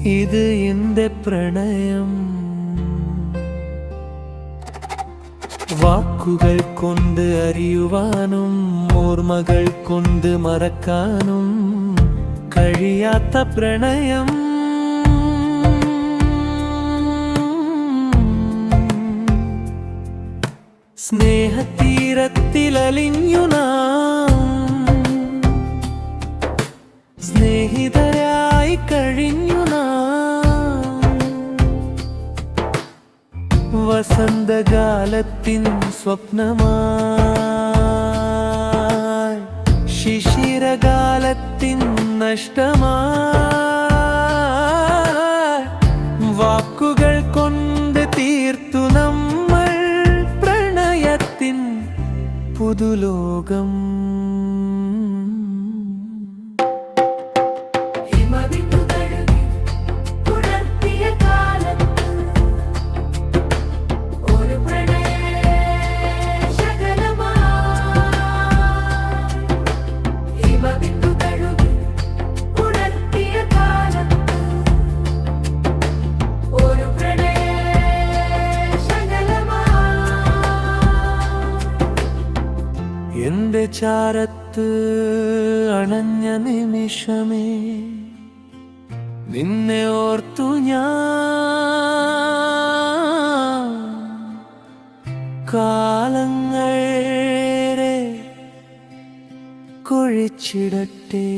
ഇത് എന്റെ പ്രണയം. വാക്കുകൾ കൊണ്ട് അറിയുവാനും ഓർമ്മകൾ കൊണ്ട് മറക്കാനും കഴിയാത്ത പ്രണയം. സ്നേഹതീരത്തിലലിഞ്ഞു നാം സ്നേഹിതരായി കഴിഞ്ഞു നാം. വസന്തകാലത്തിൻ സ്വപ്നമായി ശിശിരകാലത്തിൻ നഷ്ടമായി. വാക്കുകൾ കൊണ്ട് തീർത്തു നമ്മൾ പ്രണയത്തിൻ പുതുലോകം. എന്റെ ചാരത്ത് അണഞ്ഞ നിമിഷമേ നിന്നെ ഓർത്തു ഞാൻ. കാലങ്ങളെ കുഴിച്ചിടട്ടെ.